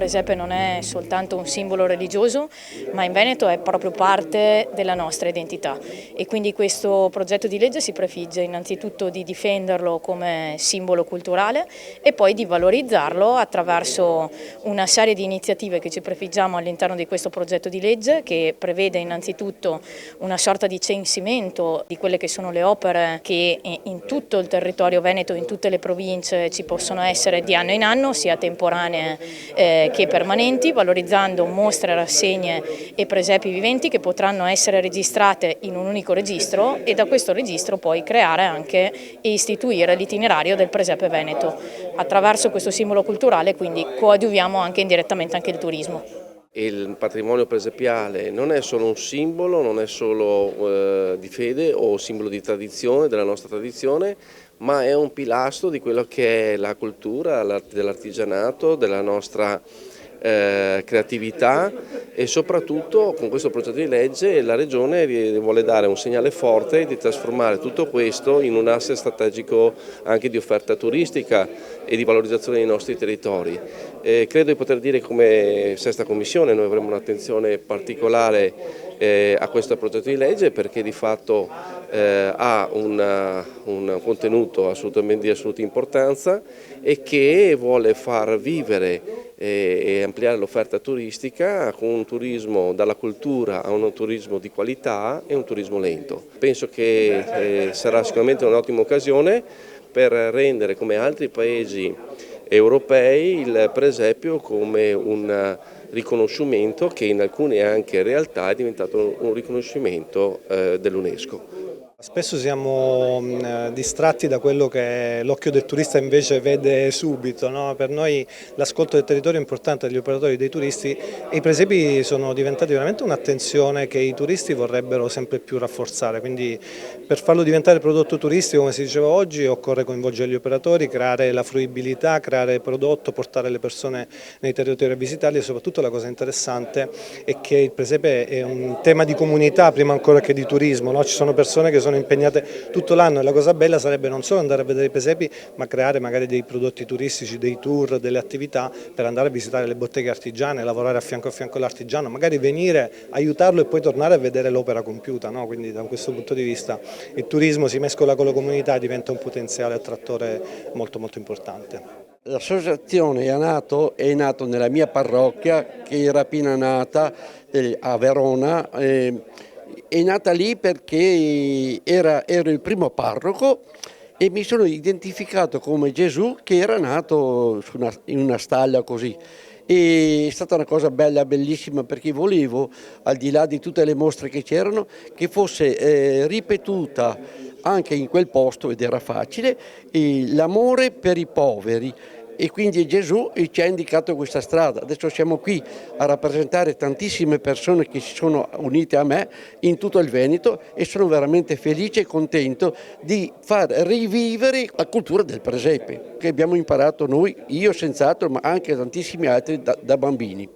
presepe non è soltanto un simbolo religioso, ma in Veneto è proprio parte della nostra identità e quindi questo progetto di legge si prefigge innanzitutto di difenderlo come simbolo culturale e poi di valorizzarlo attraverso una serie di iniziative che ci prefiggiamo all'interno di questo progetto di legge, che prevede innanzitutto una sorta di censimento di quelle che sono le opere che in tutto il territorio veneto, in tutte le province ci possono essere di anno in anno, sia temporanee che permanenti, valorizzando mostre, rassegne e presepi viventi che potranno essere registrate in un unico registro e da questo registro poi creare anche e istituire l'itinerario del presepe veneto. Attraverso questo simbolo culturale quindi coadiuviamo anche indirettamente anche il turismo. Il patrimonio presepiale non è solo un simbolo, non è solo di fede o simbolo di tradizione, della nostra tradizione, ma è un pilastro di quello che è la cultura dell'artigianato, della nostra creatività e soprattutto con questo progetto di legge la Regione vuole dare un segnale forte di trasformare tutto questo in un asset strategico anche di offerta turistica e di valorizzazione dei nostri territori. Credo di poter dire come Sesta Commissione noi avremo un'attenzione particolare a questo progetto di legge perché di fatto ha un contenuto assolutamente di assoluta importanza e che vuole far vivere e ampliare l'offerta turistica con un turismo dalla cultura a un turismo di qualità e un turismo lento. Penso che sarà sicuramente un'ottima occasione per rendere come altri paesi europei il presepio come un riconoscimento che in alcune anche realtà è diventato un riconoscimento dell'UNESCO. Spesso siamo distratti da quello che l'occhio del turista invece vede subito, no? Per noi l'ascolto del territorio è importante, degli operatori dei turisti e i presepi sono diventati veramente un'attenzione che i turisti vorrebbero sempre più rafforzare, quindi per farlo diventare prodotto turistico, come si diceva oggi, occorre coinvolgere gli operatori, creare la fruibilità, creare prodotto, portare le persone nei territori a visitarli e soprattutto la cosa interessante è che il presepe è un tema di comunità prima ancora che di turismo, no? Ci sono persone che sono impegnate tutto l'anno e la cosa bella sarebbe non solo andare a vedere i presepi ma creare magari dei prodotti turistici, dei tour, delle attività per andare a visitare le botteghe artigiane, lavorare a fianco all'artigiano, magari venire, aiutarlo e poi tornare a vedere l'opera compiuta, no? Quindi da questo punto di vista il turismo si mescola con la comunità e diventa un potenziale attrattore molto importante. L'associazione è nato nella mia parrocchia che era appena nata a Verona. È nata lì perché ero il primo parroco e mi sono identificato come Gesù che era nato in una stalla così. E è stata una cosa bella, bellissima, perché volevo, al di là di tutte le mostre che c'erano, che fosse ripetuta anche in quel posto, ed era facile, l'amore per i poveri. E quindi Gesù ci ha indicato questa strada. Adesso siamo qui a rappresentare tantissime persone che si sono unite a me in tutto il Veneto e sono veramente felice e contento di far rivivere la cultura del presepe che abbiamo imparato noi, io senz'altro, ma anche tantissimi altri da bambini.